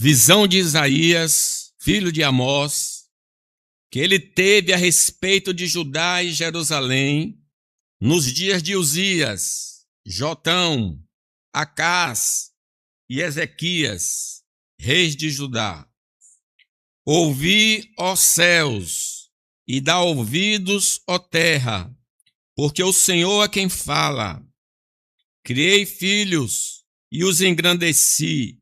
Visão de Isaías, filho de Amós, que ele teve a respeito de Judá e Jerusalém nos dias de Uzias, Jotão, Acás e Ezequias, reis de Judá. Ouvi, ó céus, e dá ouvidos, ó terra, porque o Senhor é quem fala. Criei filhos e os engrandeci,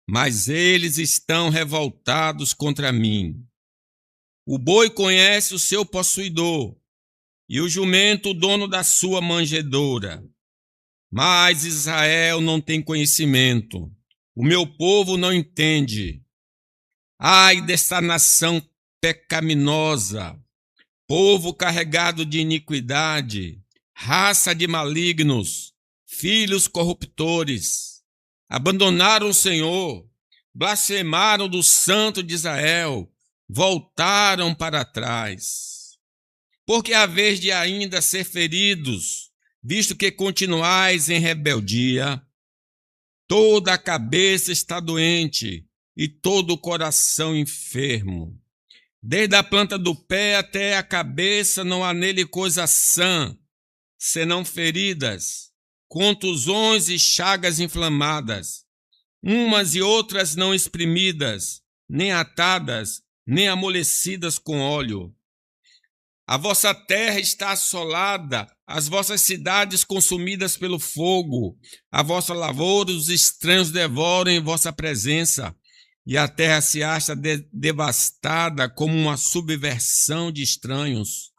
mas eles estão revoltados contra mim. O boi conhece o seu possuidor, e o jumento o dono da sua manjedoura. Mas Israel não tem conhecimento, o meu povo não entende. Ai desta nação pecaminosa, povo carregado de iniquidade, raça de malignos, filhos corruptores. Abandonaram o Senhor, blasfemaram do Santo de Israel, voltaram para trás. Porque a vez de ainda ser feridos, visto que continuais em rebeldia, toda a cabeça está doente e todo o coração enfermo. Desde a planta do pé até a cabeça não há nele coisa sã, senão feridas, contusões e chagas inflamadas, umas e outras não exprimidas, nem atadas, nem amolecidas com óleo. A vossa terra está assolada, as vossas cidades consumidas pelo fogo, a vossa lavoura os estranhos devoram em vossa presença, e a terra se acha devastada como uma subversão de estranhos.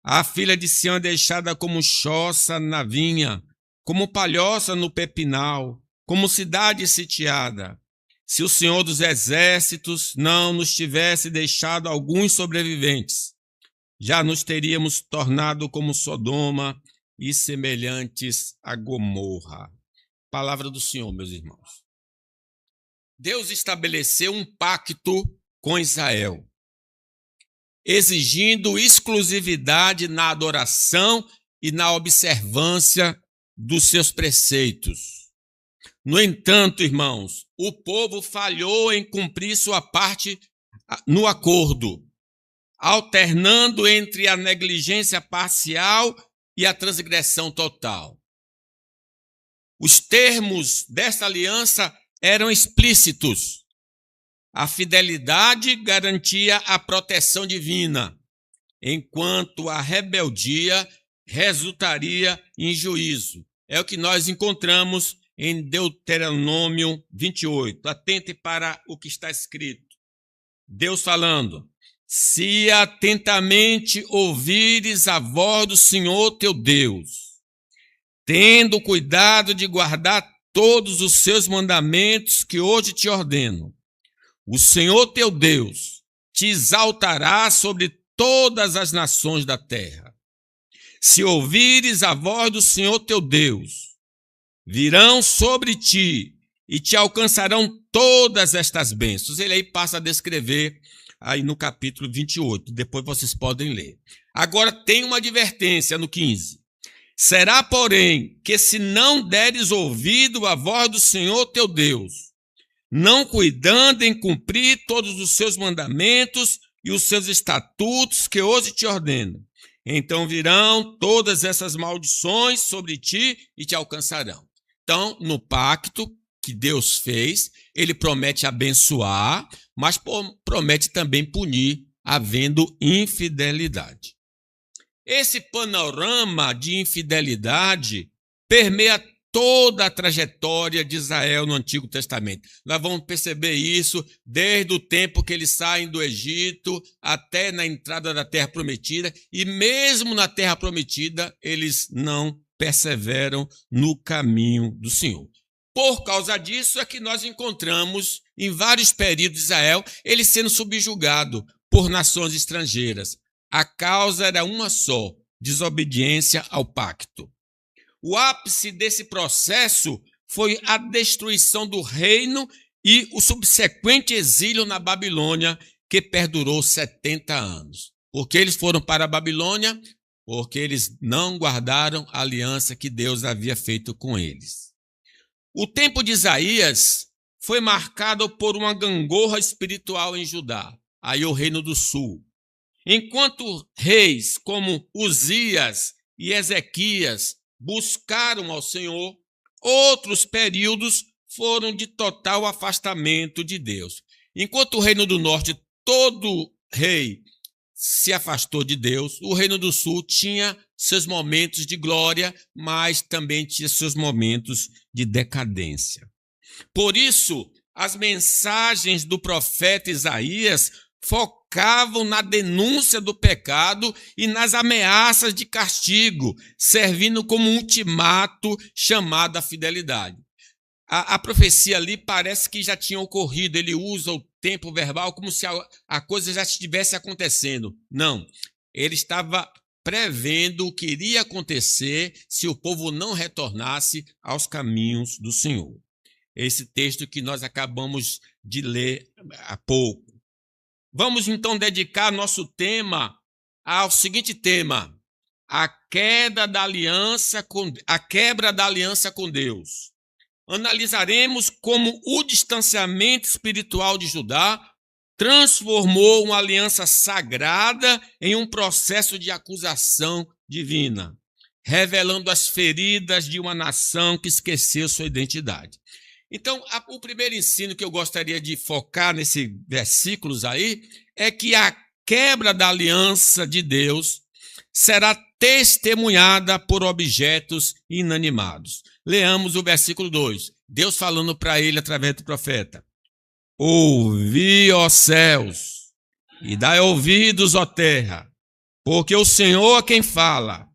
A filha de Sião é deixada como choça na vinha, como palhoça no pepinal, como cidade sitiada. Se o Senhor dos Exércitos não nos tivesse deixado alguns sobreviventes, já nos teríamos tornado como Sodoma e semelhantes a Gomorra. Palavra do Senhor, meus irmãos. Deus estabeleceu um pacto com Israel, exigindo exclusividade na adoração e na observância dos seus preceitos. No entanto, irmãos, o povo falhou em cumprir sua parte no acordo, alternando entre a negligência parcial e a transgressão total. Os termos desta aliança eram explícitos. A fidelidade garantia a proteção divina, enquanto a rebeldia resultaria em juízo. É o que nós encontramos em Deuteronômio 28. Atente para o que está escrito. Deus falando: se atentamente ouvires a voz do Senhor teu Deus, tendo cuidado de guardar todos os seus mandamentos que hoje te ordeno, o Senhor teu Deus te exaltará sobre todas as nações da terra. Se ouvires a voz do Senhor teu Deus, virão sobre ti e te alcançarão todas estas bênçãos. Ele aí passa a descrever aí no capítulo 28, depois vocês podem ler. Agora tem uma advertência no 15. Será, porém, que se não deres ouvido à voz do Senhor teu Deus, não cuidando em cumprir todos os seus mandamentos e os seus estatutos que hoje te ordeno, então virão todas essas maldições sobre ti e te alcançarão. Então, no pacto que Deus fez, ele promete abençoar, mas promete também punir, havendo infidelidade. Esse panorama de infidelidade permeia toda a trajetória de Israel no Antigo Testamento. Nós vamos perceber isso desde o tempo que eles saem do Egito até na entrada da Terra Prometida, e mesmo na Terra Prometida eles não perseveram no caminho do Senhor. Por causa disso é que nós encontramos em vários períodos de Israel ele sendo subjugado por nações estrangeiras. A causa era uma só: desobediência ao pacto. O ápice desse processo foi a destruição do reino e o subsequente exílio na Babilônia, que perdurou 70 anos. Por que eles foram para a Babilônia? Porque eles não guardaram a aliança que Deus havia feito com eles. O tempo de Isaías foi marcado por uma gangorra espiritual em Judá, aí o Reino do Sul. Enquanto reis como Uzias e Ezequias buscaram ao Senhor, outros períodos foram de total afastamento de Deus. Enquanto o Reino do Norte, todo rei se afastou de Deus, o Reino do Sul tinha seus momentos de glória, mas também tinha seus momentos de decadência. Por isso, as mensagens do profeta Isaías focavam na denúncia do pecado e nas ameaças de castigo, servindo como um ultimato chamado à fidelidade. A profecia ali parece que já tinha ocorrido, ele usa o tempo verbal como se a coisa já estivesse acontecendo. Não, ele estava prevendo o que iria acontecer se o povo não retornasse aos caminhos do Senhor. Esse texto que nós acabamos de ler há pouco. Vamos então dedicar nosso tema ao seguinte tema: a quebra da aliança com Deus. Analisaremos como o distanciamento espiritual de Judá transformou uma aliança sagrada em um processo de acusação divina, revelando as feridas de uma nação que esqueceu sua identidade. Então, o primeiro ensino que eu gostaria de focar nesses versículos aí é que a quebra da aliança de Deus será testemunhada por objetos inanimados. Leamos o versículo 2. Deus falando para ele através do profeta: ouvi, ó céus, e dai ouvidos, ó terra, porque o Senhor é quem fala.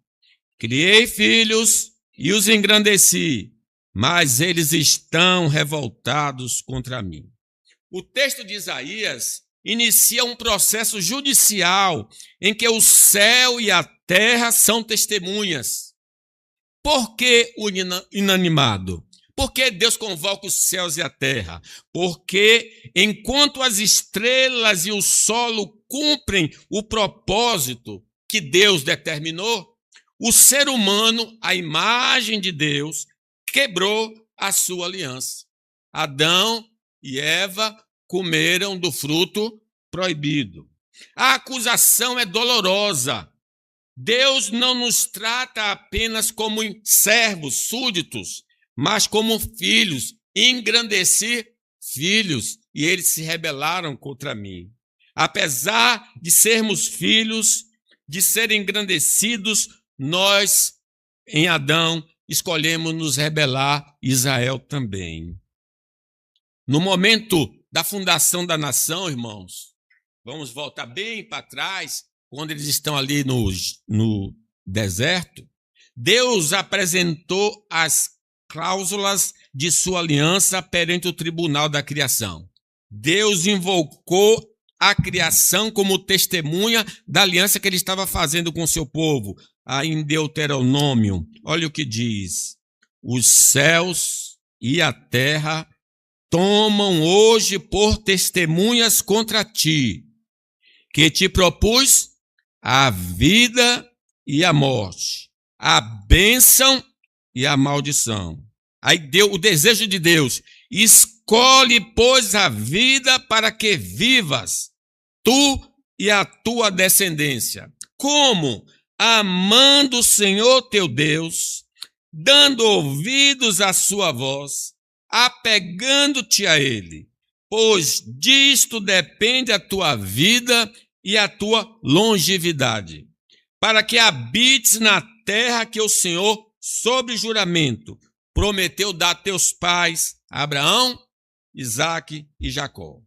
Criei filhos e os engrandeci, mas eles estão revoltados contra mim. O texto de Isaías inicia um processo judicial em que o céu e a terra são testemunhas. Por que o inanimado? Por que Deus convoca os céus e a terra? Porque enquanto as estrelas e o solo cumprem o propósito que Deus determinou, o ser humano, a imagem de Deus, quebrou a sua aliança. Adão e Eva comeram do fruto proibido. A acusação é dolorosa. Deus não nos trata apenas como servos, súditos, mas como filhos. Engrandeci filhos, e eles se rebelaram contra mim. Apesar de sermos filhos, de serem engrandecidos, nós, em Adão, escolhemos nos rebelar, Israel também. No momento da fundação da nação, irmãos, vamos voltar bem para trás, quando eles estão ali no deserto, Deus apresentou as cláusulas de sua aliança perante o tribunal da criação. Deus invocou a criação como testemunha da aliança que ele estava fazendo com o seu povo. Aí em Deuteronômio, olha o que diz: os céus e a terra tomam hoje por testemunhas contra ti, que te propus a vida e a morte, a bênção e a maldição. Aí deu o desejo de Deus: escolhe, pois, a vida para que vivas, tu e a tua descendência. Como? Amando o Senhor teu Deus, dando ouvidos à sua voz, apegando-te a ele, pois disto depende a tua vida e a tua longevidade, para que habites na terra que o Senhor, sob juramento, prometeu dar a teus pais, Abraão, Isaque e Jacó.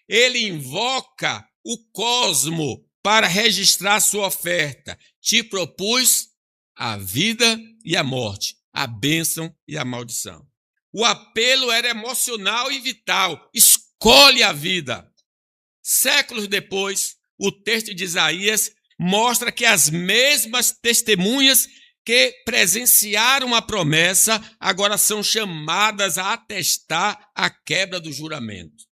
Ele invoca o cosmo para registrar sua oferta. Te propus a vida e a morte, a bênção e a maldição. O apelo era emocional e vital. Escolhe a vida. Séculos depois, o texto de Isaías mostra que as mesmas testemunhas que presenciaram a promessa agora são chamadas a atestar a quebra do juramento.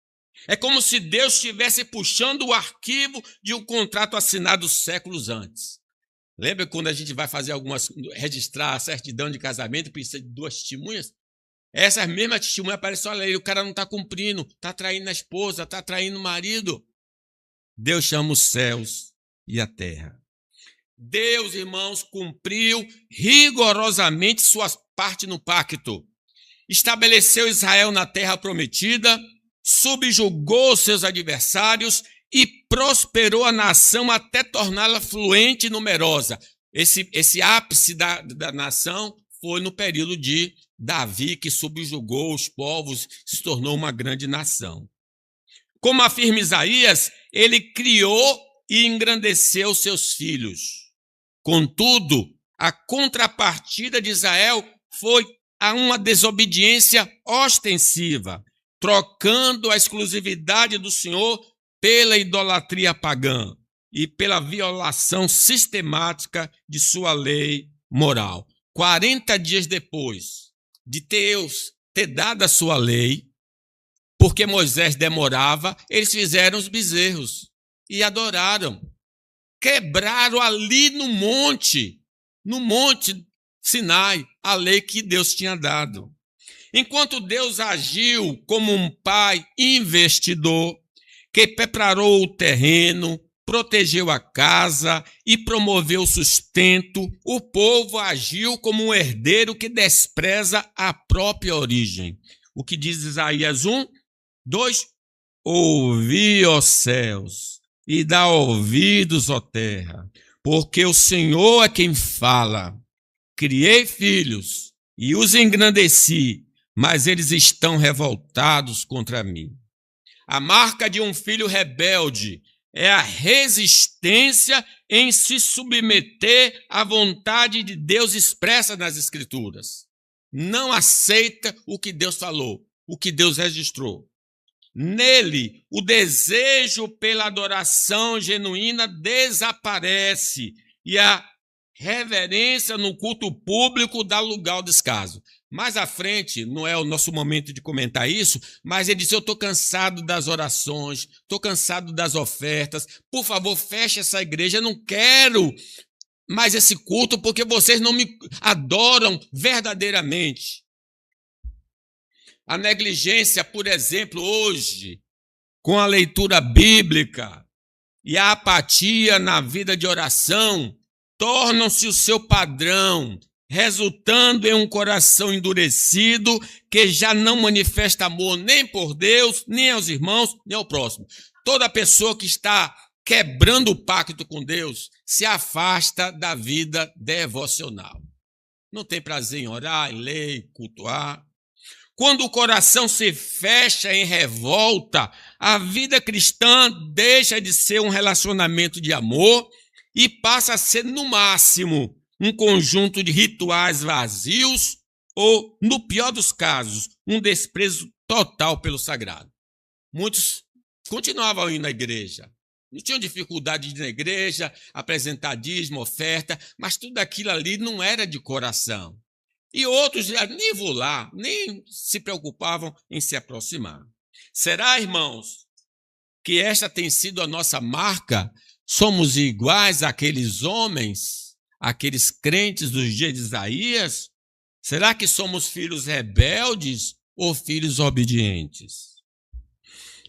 É como se Deus estivesse puxando o arquivo de um contrato assinado séculos antes. Lembra quando a gente vai fazer registrar a certidão de casamento, precisa de 2 testemunhas? Essas mesmas testemunhas aparecem, olha aí, o cara não está cumprindo, está traindo a esposa, está traindo o marido. Deus chama os céus e a terra. Deus, irmãos, cumpriu rigorosamente sua parte no pacto. Estabeleceu Israel na terra prometida, subjugou seus adversários e prosperou a nação até torná-la fluente e numerosa. Esse ápice da nação foi no período de Davi, que subjugou os povos, se tornou uma grande nação. Como afirma Isaías, ele criou e engrandeceu seus filhos. Contudo, a contrapartida de Israel foi a uma desobediência ostensiva, trocando a exclusividade do Senhor pela idolatria pagã e pela violação sistemática de sua lei moral. 40 dias depois de Deus ter dado a sua lei, porque Moisés demorava, eles fizeram os bezerros e adoraram. Quebraram ali no monte Sinai, a lei que Deus tinha dado. Enquanto Deus agiu como um pai investidor, que preparou o terreno, protegeu a casa e promoveu o sustento, o povo agiu como um herdeiro que despreza a própria origem. O que diz Isaías 1, 2, ouvi, ó céus, e dá ouvidos, ó terra, porque o Senhor é quem fala. Criei filhos e os engrandeci, mas eles estão revoltados contra mim. A marca de um filho rebelde é a resistência em se submeter à vontade de Deus expressa nas Escrituras. Não aceita o que Deus falou, o que Deus registrou. Nele, o desejo pela adoração genuína desaparece e a reverência no culto público dá lugar ao descaso. Mais à frente, não é o nosso momento de comentar isso, mas ele disse, eu estou cansado das orações, estou cansado das ofertas, por favor, feche essa igreja, eu não quero mais esse culto porque vocês não me adoram verdadeiramente. A negligência, por exemplo, hoje, com a leitura bíblica e a apatia na vida de oração, tornam-se o seu padrão, resultando em um coração endurecido que já não manifesta amor nem por Deus, nem aos irmãos, nem ao próximo. Toda pessoa que está quebrando o pacto com Deus se afasta da vida devocional. Não tem prazer em orar, em ler, em cultuar. Quando o coração se fecha em revolta, a vida cristã deixa de ser um relacionamento de amor e passa a ser, no máximo, um conjunto de rituais vazios ou, no pior dos casos, um desprezo total pelo sagrado. Muitos continuavam indo à igreja, não tinham dificuldade de ir na igreja, apresentar dízimo, oferta, mas tudo aquilo ali não era de coração. E outros nem vão lá, nem se preocupavam em se aproximar. Será, irmãos, que esta tem sido a nossa marca? Somos iguais àqueles homens, àqueles crentes dos dias de Isaías? Será que somos filhos rebeldes ou filhos obedientes?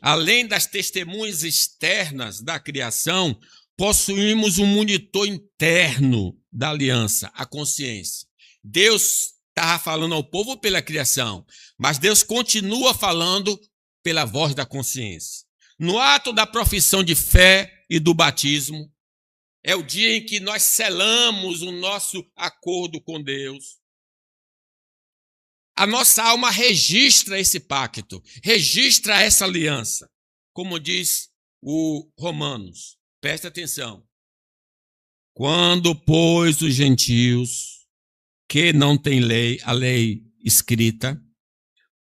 Além das testemunhas externas da criação, possuímos um monitor interno da aliança, a consciência. Deus estava falando ao povo pela criação, mas Deus continua falando pela voz da consciência. No ato da profissão de fé e do batismo, é o dia em que nós selamos o nosso acordo com Deus. A nossa alma registra esse pacto, registra essa aliança. Como diz o Romanos, presta atenção. Quando, pois, os gentios que não têm lei, a lei escrita,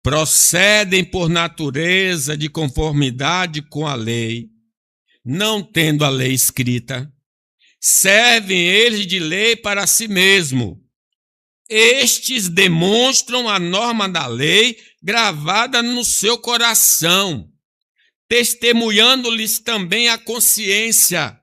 procedem por natureza de conformidade com a lei, não tendo a lei escrita, servem eles de lei para si mesmo. Estes demonstram a norma da lei gravada no seu coração, testemunhando-lhes também a consciência,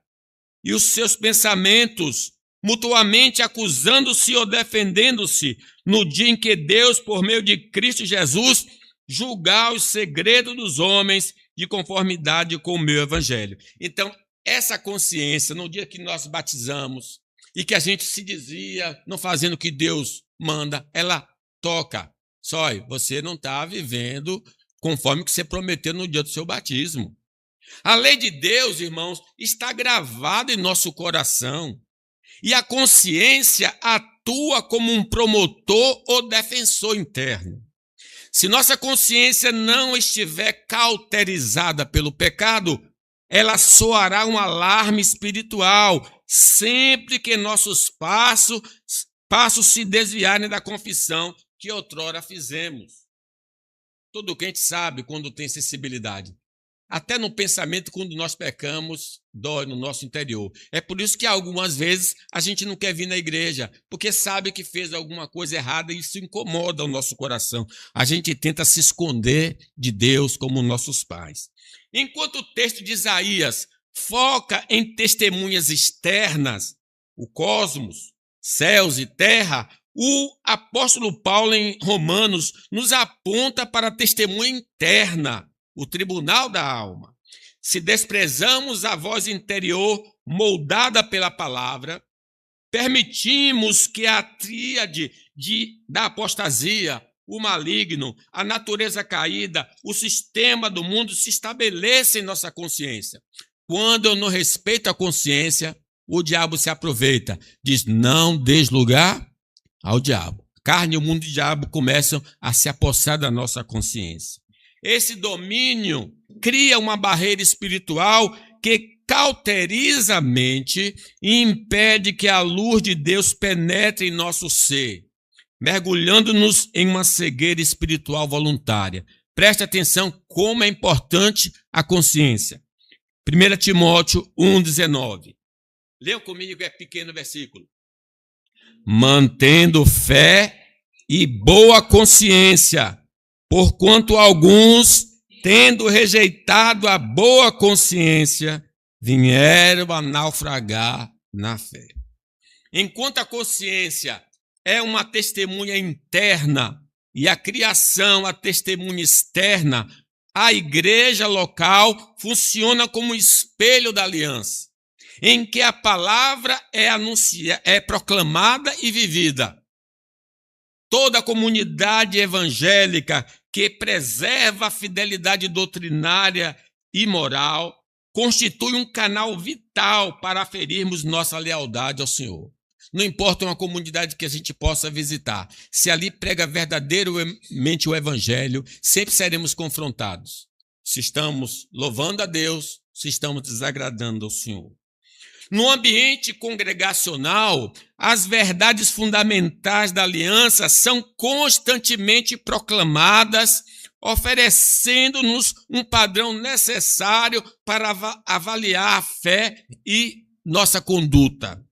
e os seus pensamentos mutuamente acusando-se ou defendendo-se, no dia em que Deus, por meio de Cristo Jesus, julgar os segredos dos homens de conformidade com o meu evangelho. Então, essa consciência, no dia que nós batizamos e que a gente se dizia não fazendo o que Deus manda, ela toca. Só você não está vivendo conforme o que você prometeu no dia do seu batismo. A lei de Deus, irmãos, está gravada em nosso coração. E a consciência atua como um promotor ou defensor interno. Se nossa consciência não estiver cauterizada pelo pecado, ela soará um alarme espiritual sempre que nossos passos se desviarem da confissão que outrora fizemos. Todo crente sabe quando tem sensibilidade. Até no pensamento, quando nós pecamos, dói no nosso interior. É por isso que algumas vezes a gente não quer vir na igreja, porque sabe que fez alguma coisa errada e isso incomoda o nosso coração. A gente tenta se esconder de Deus como nossos pais. Enquanto o texto de Isaías foca em testemunhas externas, o cosmos, céus e terra, o apóstolo Paulo em Romanos nos aponta para a testemunha interna, o tribunal da alma. Se desprezamos a voz interior moldada pela palavra, permitimos que a tríade da apostasia, o maligno, a natureza caída, o sistema do mundo se estabeleça em nossa consciência. Quando eu não respeito a consciência, o diabo se aproveita. Diz, não des lugar ao diabo. Carne e o mundo e o diabo começam a se apossar da nossa consciência. Esse domínio cria uma barreira espiritual que cauteriza a mente e impede que a luz de Deus penetre em nosso ser, mergulhando-nos em uma cegueira espiritual voluntária. Preste atenção como é importante a consciência. 1 Timóteo 1,19. Leiam comigo, é pequeno versículo. Mantendo fé e boa consciência, porquanto alguns, tendo rejeitado a boa consciência, vieram a naufragar na fé. Enquanto a consciência é uma testemunha interna e a criação, a testemunha externa, a igreja local funciona como espelho da aliança, em que a palavra é proclamada e vivida. Toda a comunidade evangélica que preserva a fidelidade doutrinária e moral constitui um canal vital para aferirmos nossa lealdade ao Senhor. Não importa uma comunidade que a gente possa visitar, se ali prega verdadeiramente o evangelho, sempre seremos confrontados. Se estamos louvando a Deus, se estamos desagradando ao Senhor. No ambiente congregacional, as verdades fundamentais da aliança são constantemente proclamadas, oferecendo-nos um padrão necessário para avaliar a fé e nossa conduta.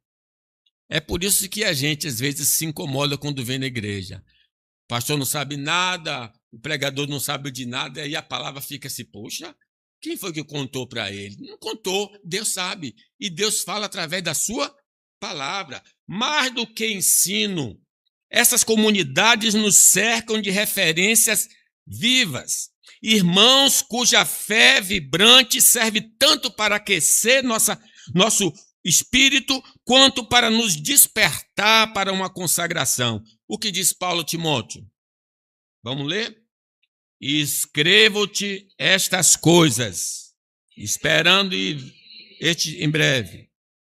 É por isso que a gente, às vezes, se incomoda quando vem na igreja. O pastor não sabe nada, o pregador não sabe de nada, e a palavra fica assim, poxa, quem foi que contou para ele? Não contou, Deus sabe. E Deus fala através da sua palavra. Mais do que ensino, essas comunidades nos cercam de referências vivas. Irmãos cuja fé vibrante serve tanto para aquecer nosso espírito, quanto para nos despertar para uma consagração. O que diz Paulo a Timóteo? Vamos ler? Escrevo-te estas coisas, esperando em breve,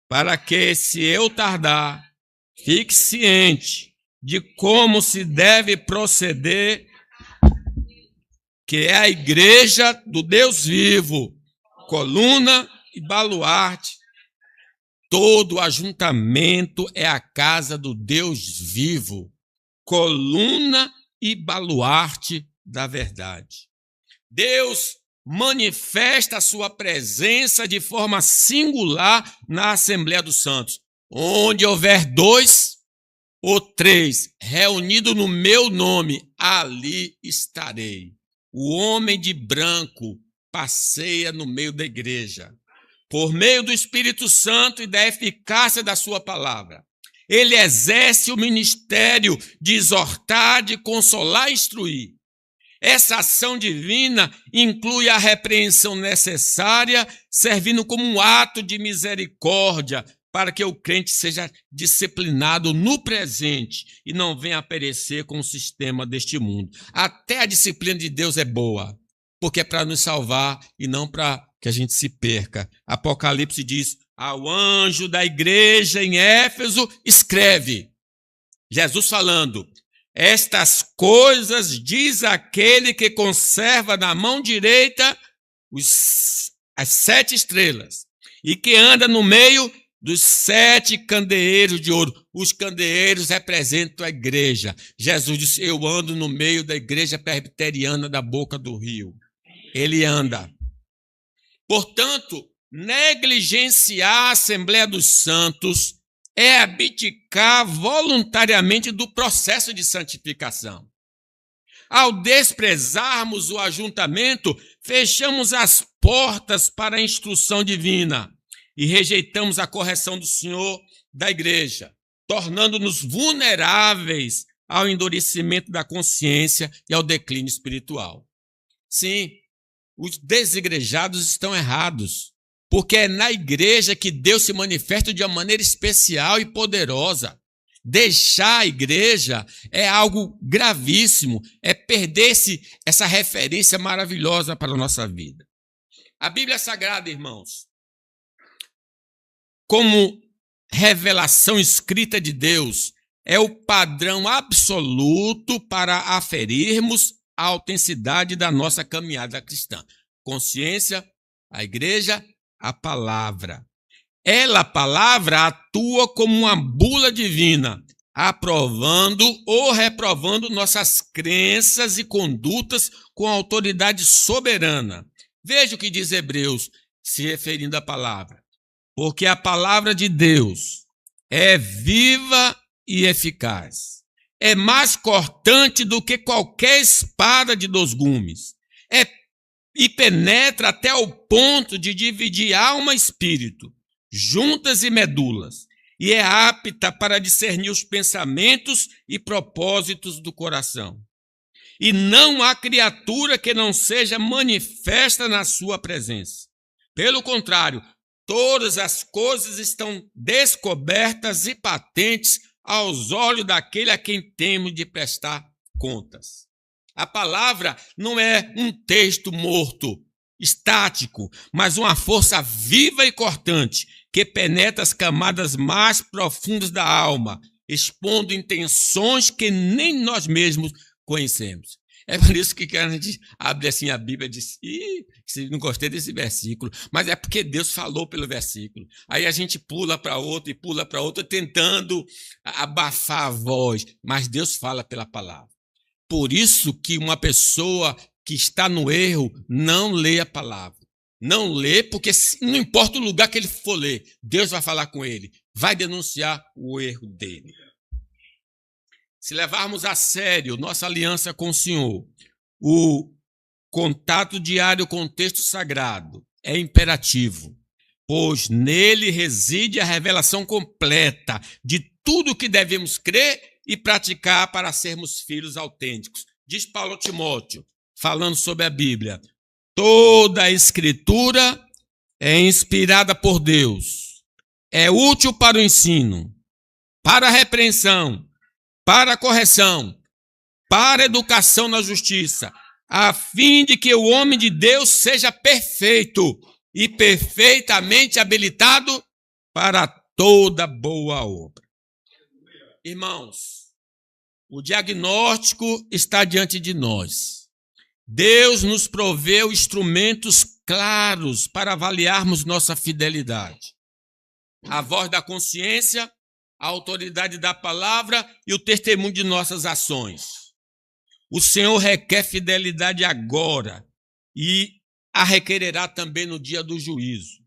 para que, se eu tardar, fique ciente de como se deve proceder, que é a igreja do Deus vivo, coluna e baluarte. Todo ajuntamento é a casa do Deus vivo, coluna e baluarte da verdade. Deus manifesta a sua presença de forma singular na Assembleia dos Santos. Onde houver 2 ou 3 reunidos no meu nome, ali estarei. O homem de branco passeia no meio da igreja, por meio do Espírito Santo e da eficácia da sua palavra. Ele exerce o ministério de exortar, de consolar e instruir. Essa ação divina inclui a repreensão necessária, servindo como um ato de misericórdia para que o crente seja disciplinado no presente e não venha a perecer com o sistema deste mundo. Até a disciplina de Deus é boa, porque é para nos salvar e não para que a gente se perca. Apocalipse diz: ao anjo da igreja em Éfeso, escreve. Jesus falando: estas coisas diz aquele que conserva na mão direita as 7 estrelas e que anda no meio dos 7 candeeiros de ouro. Os candeeiros representam a igreja. Jesus disse: eu ando no meio da igreja presbiteriana da Boca do Rio. Ele anda. Portanto, negligenciar a Assembleia dos Santos é abdicar voluntariamente do processo de santificação. Ao desprezarmos o ajuntamento, fechamos as portas para a instrução divina e rejeitamos a correção do Senhor da igreja, tornando-nos vulneráveis ao endurecimento da consciência e ao declínio espiritual. Sim, os desigrejados estão errados, porque é na igreja que Deus se manifesta de uma maneira especial e poderosa. Deixar a igreja é algo gravíssimo, é perder-se essa referência maravilhosa para a nossa vida. A Bíblia Sagrada, irmãos, como revelação escrita de Deus, é o padrão absoluto para aferirmos a autenticidade da nossa caminhada cristã. Consciência, a igreja, a palavra. Ela, a palavra, atua como uma bula divina, aprovando ou reprovando nossas crenças e condutas com autoridade soberana. Veja o que diz Hebreus, se referindo à palavra. Porque a palavra de Deus é viva e eficaz. É mais cortante do que qualquer espada de 2 gumes. E penetra até o ponto de dividir alma e espírito, juntas e medulas, e é apta para discernir os pensamentos e propósitos do coração. E não há criatura que não seja manifesta na sua presença. Pelo contrário, todas as coisas estão descobertas e patentes aos olhos daquele a quem temos de prestar contas. A palavra não é um texto morto, estático, mas uma força viva e cortante que penetra as camadas mais profundas da alma, expondo intenções que nem nós mesmos conhecemos. É por isso que a gente abre assim a Bíblia e diz: não gostei desse versículo, mas é porque Deus falou pelo versículo. Aí a gente pula para outro e pula para outro, tentando abafar a voz, mas Deus fala pela palavra. Por isso que uma pessoa que está no erro não lê a palavra. Não lê, porque não importa o lugar que ele for ler, Deus vai falar com ele, vai denunciar o erro dele. Se levarmos a sério nossa aliança com o Senhor, o contato diário com o texto sagrado é imperativo, pois nele reside a revelação completa de tudo o que devemos crer e praticar para sermos filhos autênticos. Diz Paulo a Timóteo, falando sobre a Bíblia: toda a Escritura é inspirada por Deus, é útil para o ensino, para a repreensão, para a correção, para a educação na justiça, a fim de que o homem de Deus seja perfeito e perfeitamente habilitado para toda boa obra. Irmãos, o diagnóstico está diante de nós. Deus nos proveu instrumentos claros para avaliarmos nossa fidelidade. A voz da consciência, a autoridade da palavra e o testemunho de nossas ações. O Senhor requer fidelidade agora e a requererá também no dia do juízo.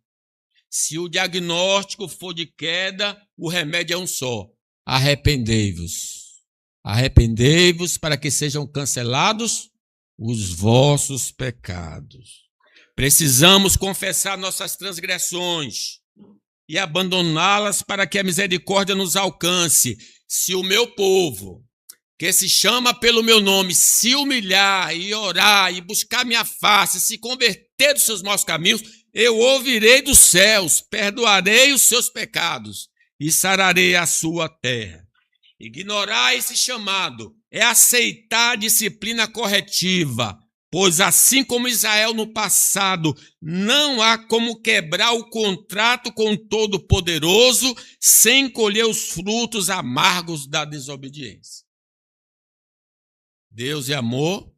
Se o diagnóstico for de queda, o remédio é um só: arrependei-vos. Arrependei-vos para que sejam cancelados os vossos pecados. Precisamos confessar nossas transgressões, e abandoná-las para que a misericórdia nos alcance. Se o meu povo, que se chama pelo meu nome, se humilhar e orar e buscar minha face, se converter dos seus maus caminhos, eu ouvirei dos céus, perdoarei os seus pecados e sararei a sua terra. Ignorar esse chamado é aceitar a disciplina corretiva, pois assim como Israel no passado, não há como quebrar o contrato com o Todo-Poderoso sem colher os frutos amargos da desobediência. Deus é amor,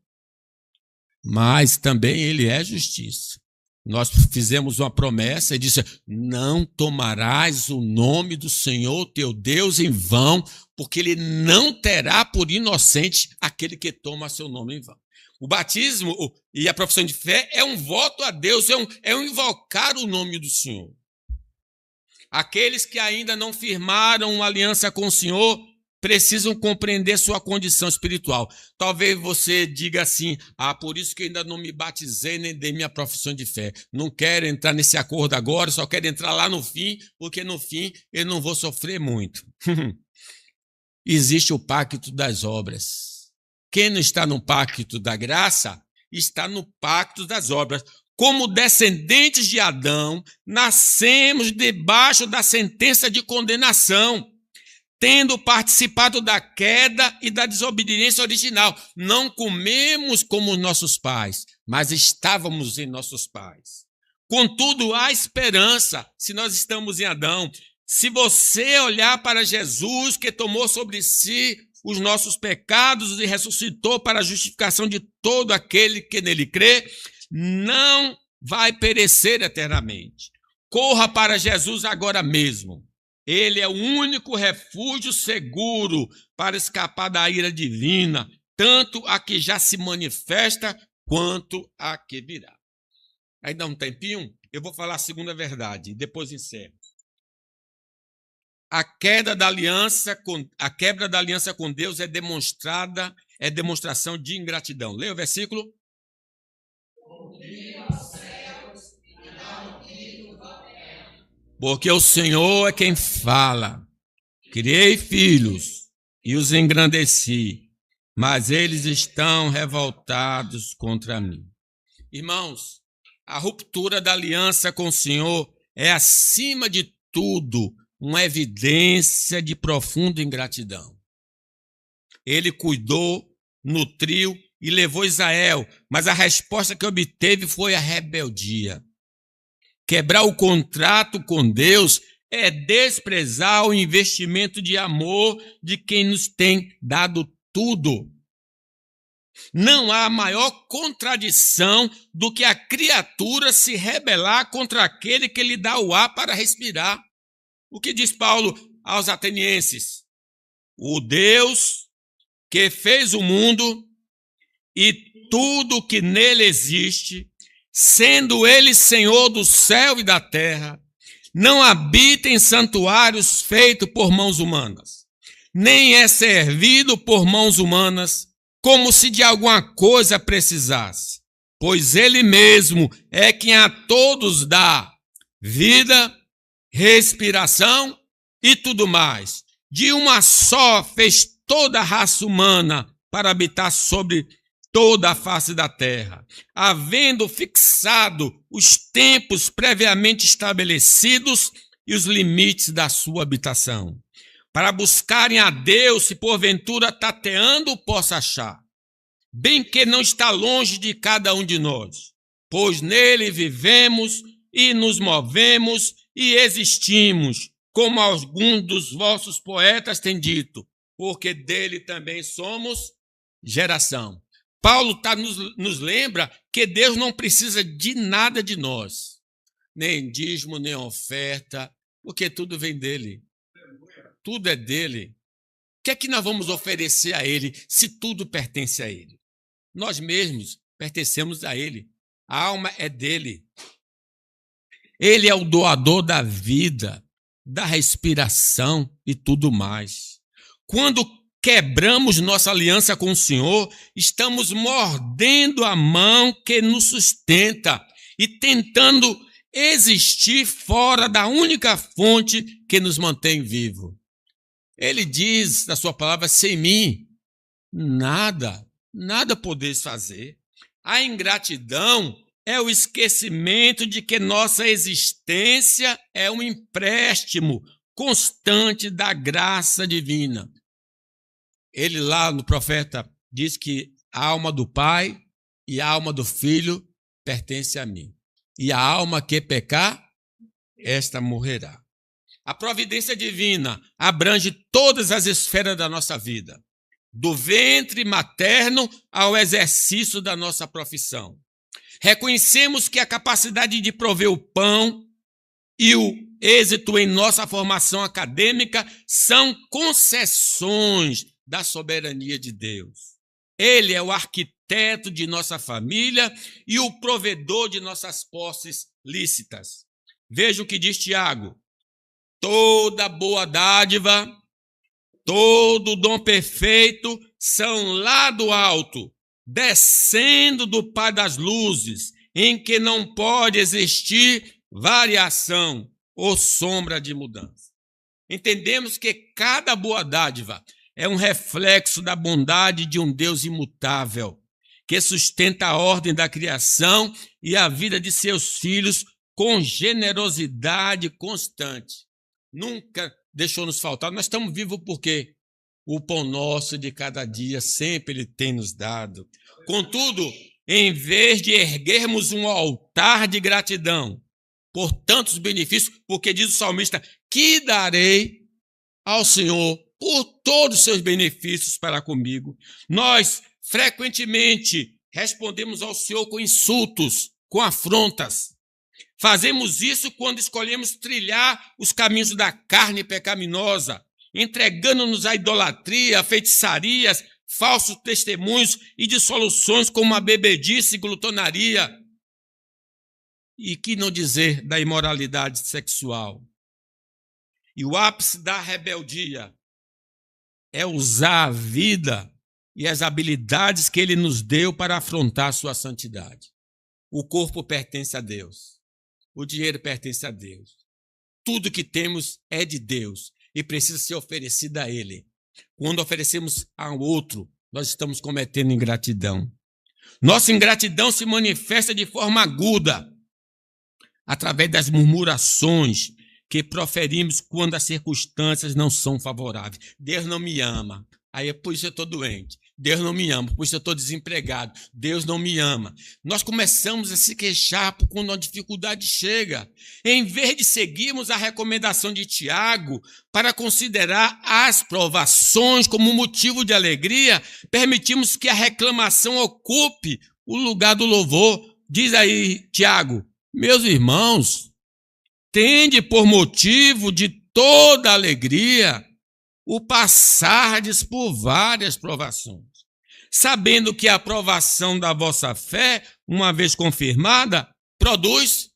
mas também Ele é justiça. Nós fizemos uma promessa e disse: não tomarás o nome do Senhor teu Deus em vão, porque Ele não terá por inocente aquele que toma seu nome em vão. O batismo e a profissão de fé é um voto a Deus, é um invocar o nome do Senhor. Aqueles que ainda não firmaram uma aliança com o Senhor precisam compreender sua condição espiritual. Talvez você diga assim: por isso que ainda não me batizei nem dei minha profissão de fé. Não quero entrar nesse acordo agora, só quero entrar lá no fim, porque no fim eu não vou sofrer muito. Existe o pacto das obras. Quem não está no pacto da graça, está no pacto das obras. Como descendentes de Adão, nascemos debaixo da sentença de condenação, tendo participado da queda e da desobediência original. Não comemos como nossos pais, mas estávamos em nossos pais. Contudo, há esperança se nós estamos em Adão. Se você olhar para Jesus, que tomou sobre si os nossos pecados e ressuscitou para a justificação de todo aquele que nele crê, não vai perecer eternamente. Corra para Jesus agora mesmo. Ele é o único refúgio seguro para escapar da ira divina, tanto a que já se manifesta, quanto a que virá. Aí dá um tempinho, eu vou falar a segunda verdade, e depois encerro. A quebra da aliança com Deus é demonstração de ingratidão. Leia o versículo. Porque o Senhor é quem fala. Criei filhos e os engrandeci, mas eles estão revoltados contra mim. Irmãos, a ruptura da aliança com o Senhor é, acima de tudo, uma evidência de profunda ingratidão. Ele cuidou, nutriu e levou Israel, mas a resposta que obteve foi a rebeldia. Quebrar o contrato com Deus é desprezar o investimento de amor de quem nos tem dado tudo. Não há maior contradição do que a criatura se rebelar contra aquele que lhe dá o ar para respirar. O que diz Paulo aos atenienses? O Deus que fez o mundo e tudo que nele existe, sendo ele Senhor do céu e da terra, não habita em santuários feitos por mãos humanas, nem é servido por mãos humanas, como se de alguma coisa precisasse, pois ele mesmo é quem a todos dá vida, respiração e tudo mais. De uma só fez toda a raça humana para habitar sobre toda a face da terra, havendo fixado os tempos previamente estabelecidos e os limites da sua habitação, para buscarem a Deus, se porventura tateando possa achar, bem que não está longe de cada um de nós, pois nele vivemos e nos movemos e existimos, como alguns dos vossos poetas têm dito, porque dele também somos geração. Paulo nos lembra que Deus não precisa de nada de nós, nem dízimo, nem oferta, porque tudo vem dele. Tudo é dele. O que é que nós vamos oferecer a ele se tudo pertence a ele? Nós mesmos pertencemos a ele. A alma é dele. Ele é o doador da vida, da respiração e tudo mais. Quando quebramos nossa aliança com o Senhor, estamos mordendo a mão que nos sustenta e tentando existir fora da única fonte que nos mantém vivo. Ele diz na sua palavra, sem mim, nada podeis fazer. A ingratidão é o esquecimento de que nossa existência é um empréstimo constante da graça divina. Ele lá no profeta diz que a alma do Pai e a alma do Filho pertence a mim. E a alma que pecar, esta morrerá. A providência divina abrange todas as esferas da nossa vida, do ventre materno ao exercício da nossa profissão. Reconhecemos que a capacidade de prover o pão e o êxito em nossa formação acadêmica são concessões da soberania de Deus. Ele é o arquiteto de nossa família e o provedor de nossas posses lícitas. Veja o que diz Tiago. Toda boa dádiva, todo dom perfeito são lá do alto, descendo do Pai das luzes, em que não pode existir variação ou sombra de mudança. Entendemos que cada boa dádiva é um reflexo da bondade de um Deus imutável, que sustenta a ordem da criação e a vida de seus filhos com generosidade constante. Nunca deixou nos faltar. Nós estamos vivos porque o pão nosso de cada dia sempre Ele tem nos dado. Contudo, em vez de erguermos um altar de gratidão por tantos benefícios, porque diz o salmista, que darei ao Senhor por todos os seus benefícios para comigo, nós frequentemente respondemos ao Senhor com insultos, com afrontas. Fazemos isso quando escolhemos trilhar os caminhos da carne pecaminosa, entregando-nos à idolatria, a feitiçarias, falsos testemunhos e dissoluções como a bebedice e glutonaria. E que não dizer da imoralidade sexual? E o ápice da rebeldia é usar a vida e as habilidades que Ele nos deu para afrontar a sua santidade. O corpo pertence a Deus. O dinheiro pertence a Deus. Tudo que temos é de Deus e precisa ser oferecido a Ele. Quando oferecemos ao outro, nós estamos cometendo ingratidão. Nossa ingratidão se manifesta de forma aguda, através das murmurações que proferimos quando as circunstâncias não são favoráveis. Deus não me ama, aí é por isso eu estou doente. Deus não me ama, por isso eu estou desempregado. Deus não me ama. Nós começamos a se queixar quando a dificuldade chega. Em vez de seguirmos a recomendação de Tiago para considerar as provações como motivo de alegria, permitimos que a reclamação ocupe o lugar do louvor. Diz aí, Tiago, meus irmãos, tende por motivo de toda alegria o passardes por várias provações, sabendo que a provação da vossa fé, uma vez confirmada, produz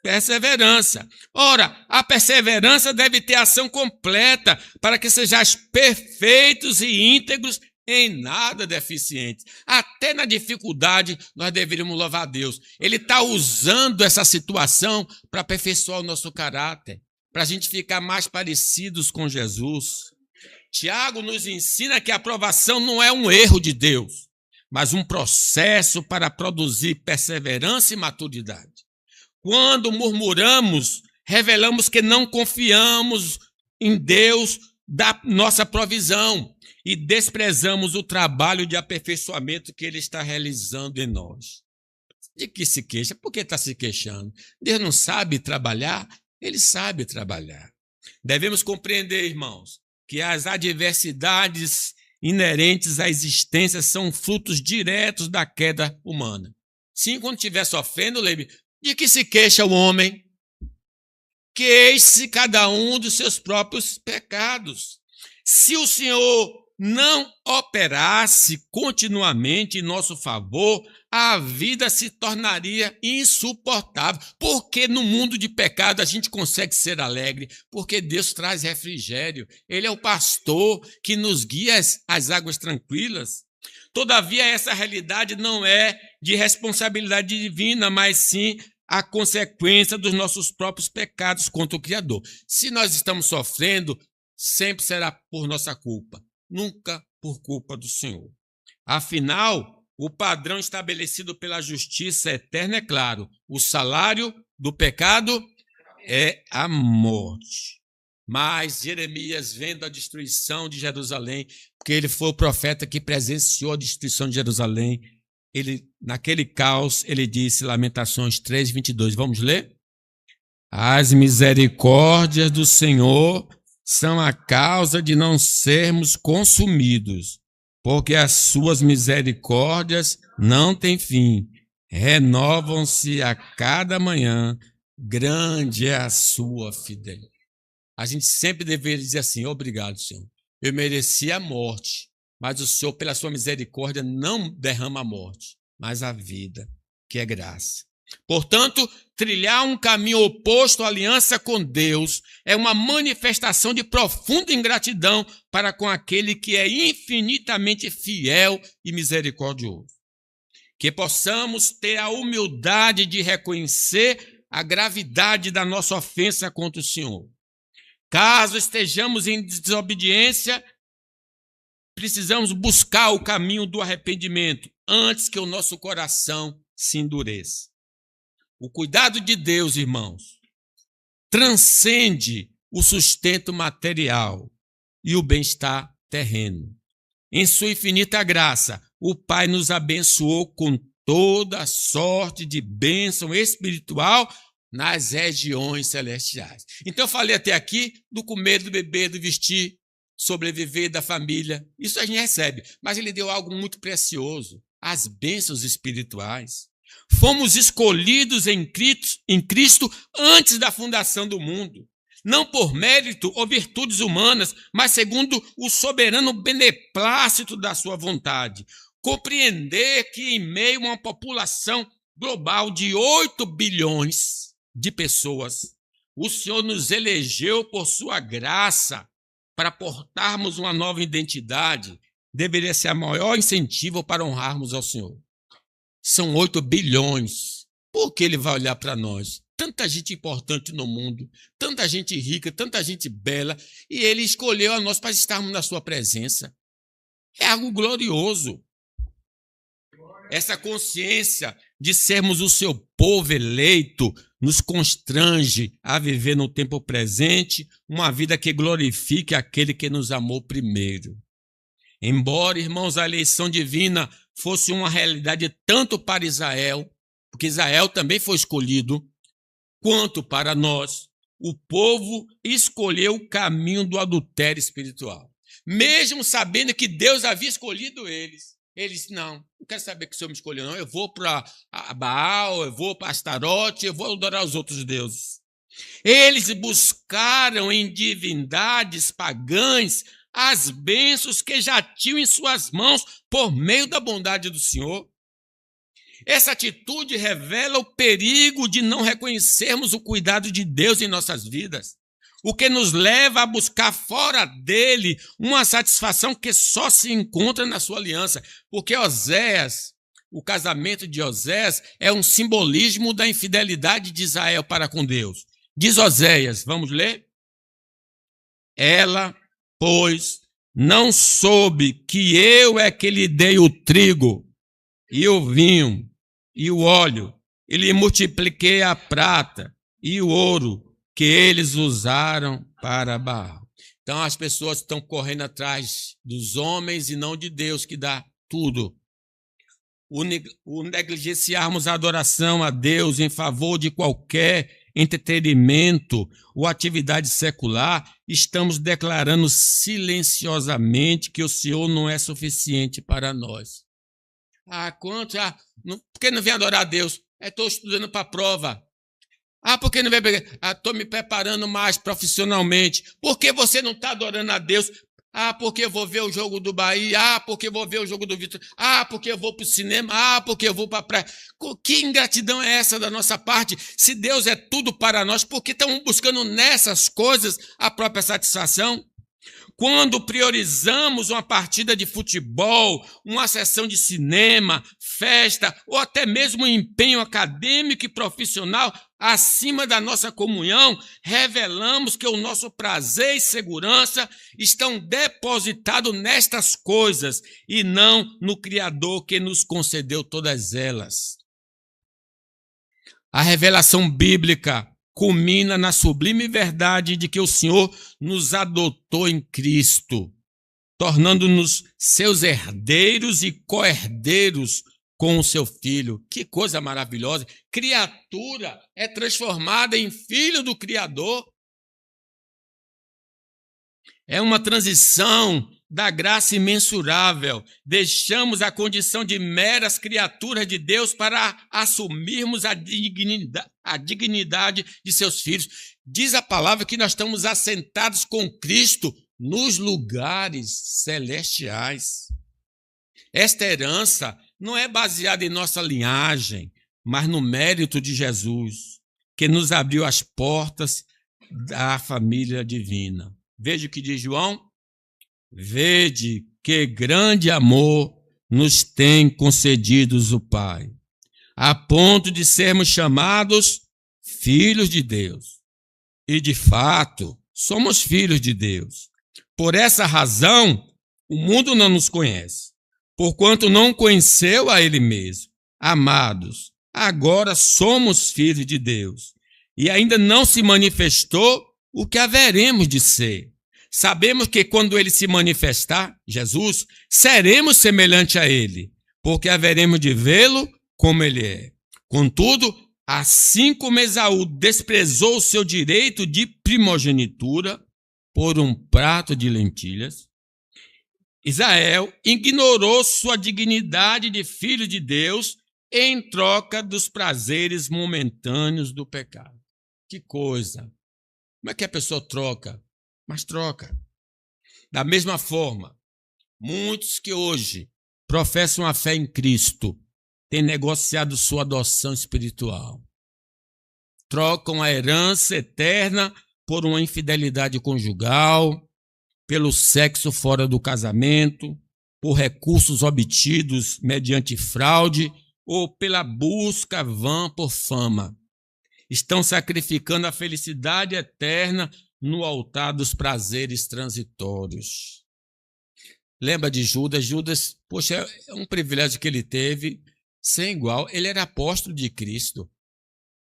perseverança. Ora, a perseverança deve ter ação completa para que sejais perfeitos e íntegros, em nada deficientes. Até na dificuldade nós deveríamos louvar a Deus. Ele está usando essa situação para aperfeiçoar o nosso caráter, para a gente ficar mais parecidos com Jesus. Tiago nos ensina que a aprovação não é um erro de Deus, mas um processo para produzir perseverança e maturidade. Quando murmuramos, revelamos que não confiamos em Deus da nossa provisão e desprezamos o trabalho de aperfeiçoamento que Ele está realizando em nós. De que se queixa? Por que está se queixando? Deus não sabe trabalhar? Ele sabe trabalhar. Devemos compreender, irmãos, que as adversidades inerentes à existência são frutos diretos da queda humana. Sim, quando estiver sofrendo, lembre, de que se queixa o homem? Queixe cada um dos seus próprios pecados. Se o Senhor não operasse continuamente em nosso favor, a vida se tornaria insuportável. Porque no mundo de pecado a gente consegue ser alegre, porque Deus traz refrigério. Ele é o pastor que nos guia às águas tranquilas. Todavia, essa realidade não é de responsabilidade divina, mas sim a consequência dos nossos próprios pecados contra o Criador. Se nós estamos sofrendo, sempre será por nossa culpa, nunca por culpa do Senhor. Afinal, o padrão estabelecido pela justiça eterna é claro: o salário do pecado é a morte. Mas Jeremias, vendo a destruição de Jerusalém, porque ele foi o profeta que presenciou a destruição de Jerusalém, naquele caos, ele disse, Lamentações 3:22. Vamos ler? As misericórdias do Senhor são a causa de não sermos consumidos, porque as suas misericórdias não têm fim, renovam-se a cada manhã, grande é a sua fidelidade. A gente sempre deveria dizer assim: obrigado, Senhor. Eu merecia a morte, mas o Senhor, pela sua misericórdia, não derrama a morte, mas a vida, que é graça. Portanto, trilhar um caminho oposto à aliança com Deus é uma manifestação de profunda ingratidão para com aquele que é infinitamente fiel e misericordioso. Que possamos ter a humildade de reconhecer a gravidade da nossa ofensa contra o Senhor. Caso estejamos em desobediência, precisamos buscar o caminho do arrependimento antes que o nosso coração se endureça. O cuidado de Deus, irmãos, transcende o sustento material e o bem-estar terreno. Em sua infinita graça, o Pai nos abençoou com toda sorte de bênção espiritual nas regiões celestiais. Então eu falei até aqui do comer, do beber, do vestir, sobreviver, da família. Isso a gente recebe, mas ele deu algo muito precioso, as bênçãos espirituais. Fomos escolhidos em Cristo antes da fundação do mundo, não por mérito ou virtudes humanas, mas segundo o soberano beneplácito da sua vontade. Compreender que em meio a uma população global de 8 bilhões de pessoas, o Senhor nos elegeu por sua graça para portarmos uma nova identidade, deveria ser o maior incentivo para honrarmos ao Senhor. São 8 bilhões. Por que ele vai olhar para nós? Tanta gente importante no mundo, tanta gente rica, tanta gente bela, e ele escolheu a nós para estarmos na sua presença. É algo glorioso. Essa consciência de sermos o seu povo eleito nos constrange a viver no tempo presente uma vida que glorifique aquele que nos amou primeiro. Embora, irmãos, a eleição divina fosse uma realidade tanto para Israel, porque Israel também foi escolhido, quanto para nós, o povo escolheu o caminho do adultério espiritual. Mesmo sabendo que Deus havia escolhido eles, eles não quero saber que o Senhor me escolheu, não. Eu vou para Baal, eu vou para Astarote, eu vou adorar os outros deuses. Eles buscaram em divindades pagãs as bênçãos que já tinham em suas mãos por meio da bondade do Senhor. Essa atitude revela o perigo de não reconhecermos o cuidado de Deus em nossas vidas, o que nos leva a buscar fora dele uma satisfação que só se encontra na sua aliança. Porque Oséias, o casamento de Oséias, é um simbolismo da infidelidade de Israel para com Deus. Diz Oséias, vamos ler? Ela, pois, não soube que eu é que lhe dei o trigo e o vinho e o óleo, e lhe multipliquei a prata e o ouro que eles usaram para Baal. Então as pessoas estão correndo atrás dos homens e não de Deus, que dá tudo. O negligenciarmos a adoração a Deus em favor de qualquer entretenimento ou atividade secular, estamos declarando silenciosamente que o Senhor não é suficiente para nós. Por que não vem adorar a Deus? Estou estudando para a prova. Por que não vem? Estou me preparando mais profissionalmente. Por que você não está adorando a Deus? Porque eu vou ver o jogo do Bahia. Porque eu vou ver o jogo do Vitor. Porque eu vou para o cinema. Porque eu vou para a praia. Que ingratidão é essa da nossa parte? Se Deus é tudo para nós, por que estamos buscando nessas coisas a própria satisfação? Quando priorizamos uma partida de futebol, uma sessão de cinema, festa ou até mesmo empenho acadêmico e profissional acima da nossa comunhão, revelamos que o nosso prazer e segurança estão depositados nestas coisas e não no Criador que nos concedeu todas elas. A revelação bíblica culmina na sublime verdade de que o Senhor nos adotou em Cristo, tornando-nos seus herdeiros e co-herdeiros com o seu Filho. Que coisa maravilhosa! Criatura é transformada em filho do Criador. É uma transição da graça imensurável. Deixamos a condição de meras criaturas de Deus para assumirmos a dignidade de seus filhos. Diz a palavra que nós estamos assentados com Cristo nos lugares celestiais. Esta herança não é baseada em nossa linhagem, mas no mérito de Jesus, que nos abriu as portas da família divina. Veja o que diz João. Vede que grande amor nos tem concedidos o Pai, a ponto de sermos chamados filhos de Deus. E, de fato, somos filhos de Deus. Por essa razão, o mundo não nos conhece, porquanto não conheceu a Ele mesmo. Amados, agora somos filhos de Deus, e ainda não se manifestou o que haveremos de ser. Sabemos que quando Ele se manifestar, Jesus, seremos semelhante a Ele, porque haveremos de vê-lo como Ele é. Contudo, assim como Esaú desprezou o seu direito de primogenitura por um prato de lentilhas, Israel ignorou sua dignidade de filho de Deus em troca dos prazeres momentâneos do pecado. Que coisa! Como é que a pessoa troca? Mas troca. Da mesma forma, muitos que hoje professam a fé em Cristo têm negociado sua adoção espiritual. Trocam a herança eterna por uma infidelidade conjugal, pelo sexo fora do casamento, por recursos obtidos mediante fraude ou pela busca vã por fama. Estão sacrificando a felicidade eterna no altar dos prazeres transitórios. Lembra de Judas? Judas, poxa, é um privilégio que ele teve sem igual. Ele era apóstolo de Cristo.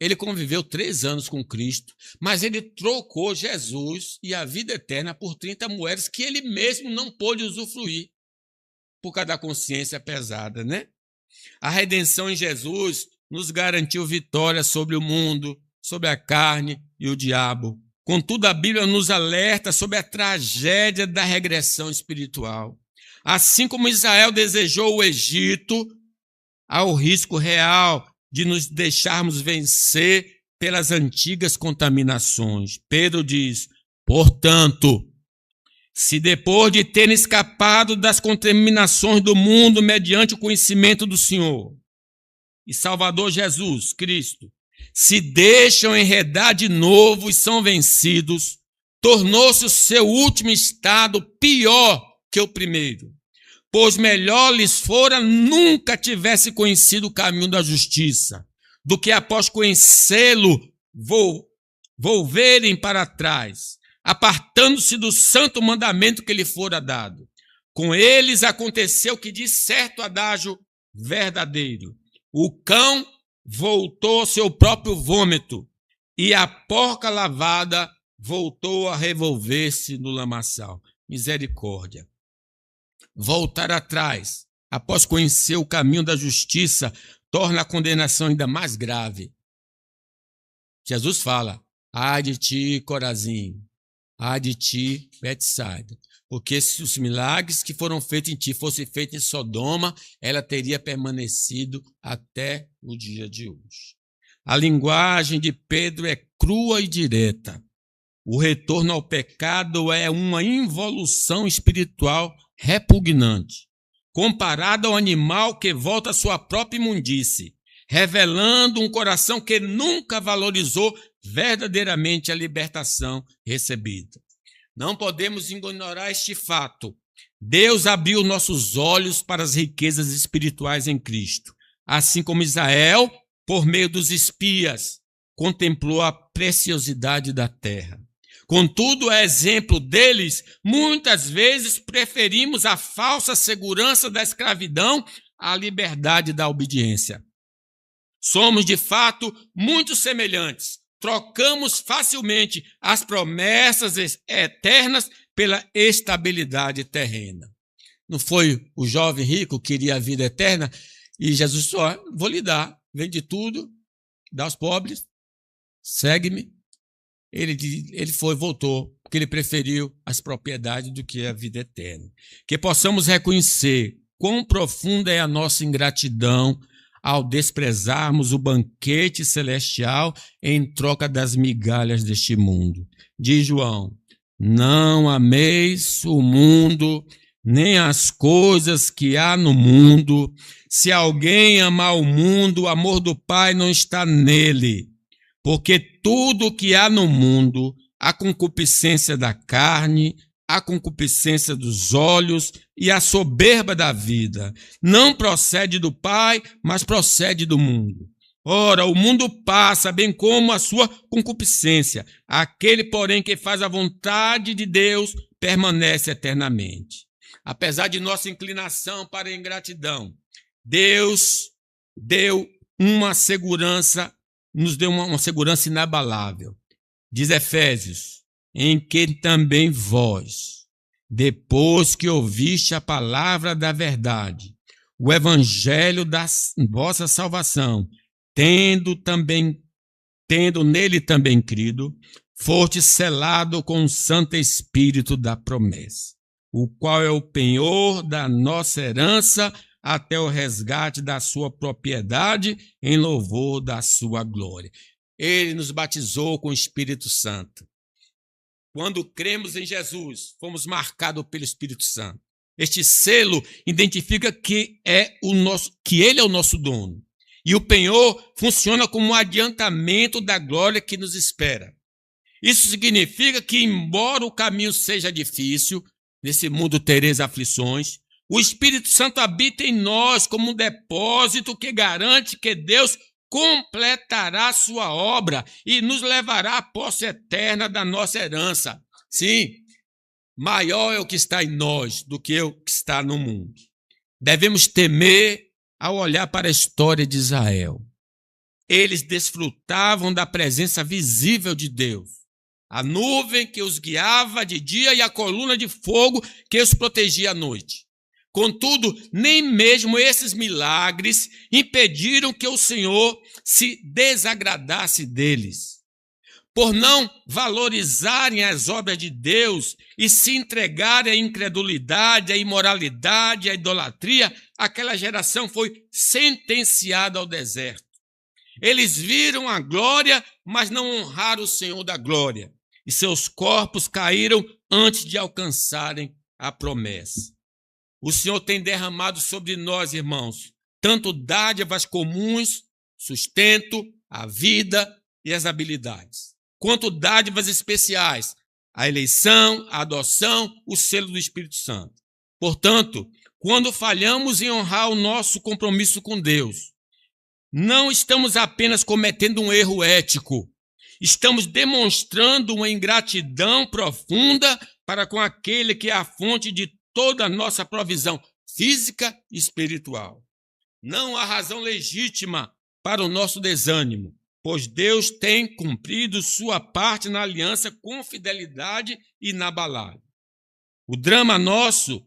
Ele conviveu 3 anos com Cristo, mas ele trocou Jesus e a vida eterna por 30 moedas que ele mesmo não pôde usufruir, por causa da consciência pesada, né? A redenção em Jesus nos garantiu vitória sobre o mundo, sobre a carne e o diabo. Contudo, a Bíblia nos alerta sobre a tragédia da regressão espiritual. Assim como Israel desejou o Egito, há o risco real de nos deixarmos vencer pelas antigas contaminações. Pedro diz, portanto, se depois de terem escapado das contaminações do mundo mediante o conhecimento do Senhor e Salvador Jesus Cristo, se deixam enredar de novo e são vencidos, tornou-se o seu último estado pior que o primeiro. Pois melhor lhes fora nunca tivesse conhecido o caminho da justiça, do que após conhecê-lo volverem para trás, apartando-se do santo mandamento que lhe fora dado. Com eles aconteceu que diz certo adágio verdadeiro: o cão voltou ao seu próprio vômito, e a porca lavada voltou a revolver-se no lamaçal. Misericórdia. Voltar atrás, após conhecer o caminho da justiça, torna a condenação ainda mais grave. Jesus fala, ai de ti, Corazim, ai de ti, Betsaida, porque se os milagres que foram feitos em ti fossem feitos em Sodoma, ela teria permanecido até o dia de hoje. A linguagem de Pedro é crua e direta. O retorno ao pecado é uma involução espiritual repugnante, comparado ao animal que volta à sua própria imundície, revelando um coração que nunca valorizou verdadeiramente a libertação recebida. Não podemos ignorar este fato. Deus abriu nossos olhos para as riquezas espirituais em Cristo. assim como Israel, por meio dos espias, contemplou a preciosidade da terra. Contudo, a exemplo deles, muitas vezes preferimos a falsa segurança da escravidão à liberdade da obediência. Somos, de fato, muito semelhantes. Trocamos facilmente as promessas eternas pela estabilidade terrena. Não foi o jovem rico que queria a vida eterna? E Jesus disse, vou lhe dar, vende tudo, dá aos pobres, segue-me. Ele voltou, porque ele preferiu as propriedades do que a vida eterna. Que possamos reconhecer quão profunda é a nossa ingratidão ao desprezarmos o banquete celestial em troca das migalhas deste mundo. Diz João, não ameis o mundo, nem as coisas que há no mundo. Se alguém amar o mundo, o amor do Pai não está nele. Porque tudo o que há no mundo, a concupiscência da carne, a concupiscência dos olhos e a soberba da vida, não procede do Pai, mas procede do mundo. Ora, o mundo passa, bem como a sua concupiscência. Aquele, porém, que faz a vontade de Deus, permanece eternamente. Apesar de nossa inclinação para a ingratidão, Deus deu uma segurança, nos deu uma segurança inabalável. Diz Efésios, em que também vós, depois que ouviste a palavra da verdade, o evangelho da vossa salvação, tendo nele também crido, foste selado com o Santo Espírito da promessa, o qual é o penhor da nossa herança até o resgate da sua propriedade em louvor da sua glória. Ele nos batizou com o Espírito Santo. Quando cremos em Jesus, fomos marcados pelo Espírito Santo. Este selo identifica que Ele é o nosso dono. E o penhor funciona como um adiantamento da glória que nos espera. Isso significa que, embora o caminho seja difícil, nesse mundo tereis aflições, o Espírito Santo habita em nós como um depósito que garante que Deus completará sua obra e nos levará à posse eterna da nossa herança. Sim, maior é o que está em nós do que o que está no mundo. Devemos temer ao olhar para a história de Israel. Eles desfrutavam da presença visível de Deus. A nuvem que os guiava de dia e a coluna de fogo que os protegia à noite. Contudo, nem mesmo esses milagres impediram que o Senhor se desagradasse deles. Por não valorizarem as obras de Deus e se entregarem à incredulidade, à imoralidade, à idolatria, aquela geração foi sentenciada ao deserto. Eles viram a glória, mas não honraram o Senhor da glória, e seus corpos caíram antes de alcançarem a promessa. O Senhor tem derramado sobre nós, irmãos, tanto dádivas comuns, sustento, a vida e as habilidades, quanto dádivas especiais, a eleição, a adoção, o selo do Espírito Santo. Portanto, quando falhamos em honrar o nosso compromisso com Deus, não estamos apenas cometendo um erro ético, estamos demonstrando uma ingratidão profunda para com aquele que é a fonte de toda a nossa provisão física e espiritual. Não há razão legítima para o nosso desânimo, pois Deus tem cumprido sua parte na aliança com fidelidade inabalável. O drama nosso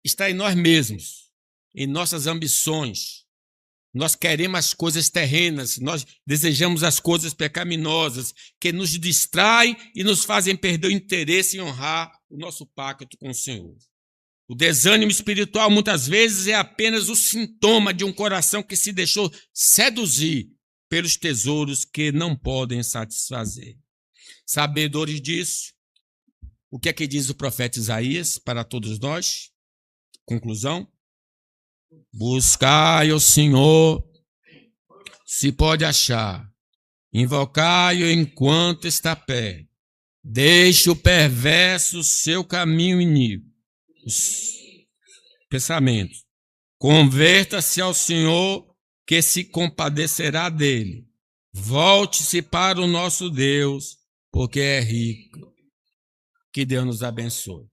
está em nós mesmos, em nossas ambições. Nós queremos as coisas terrenas, nós desejamos as coisas pecaminosas, que nos distraem e nos fazem perder o interesse em honrar o nosso pacto com o Senhor. O desânimo espiritual, muitas vezes, é apenas o sintoma de um coração que se deixou seduzir pelos tesouros que não podem satisfazer. Sabedores disso, o que é que diz o profeta Isaías para todos nós? Conclusão. Buscai o Senhor, se pode achar. Invocai-o enquanto está perto. Deixe o perverso seu caminho iníquo. Os pensamentos. Converta-se ao Senhor que se compadecerá dele. Volte-se para o nosso Deus, porque é rico. Que Deus nos abençoe.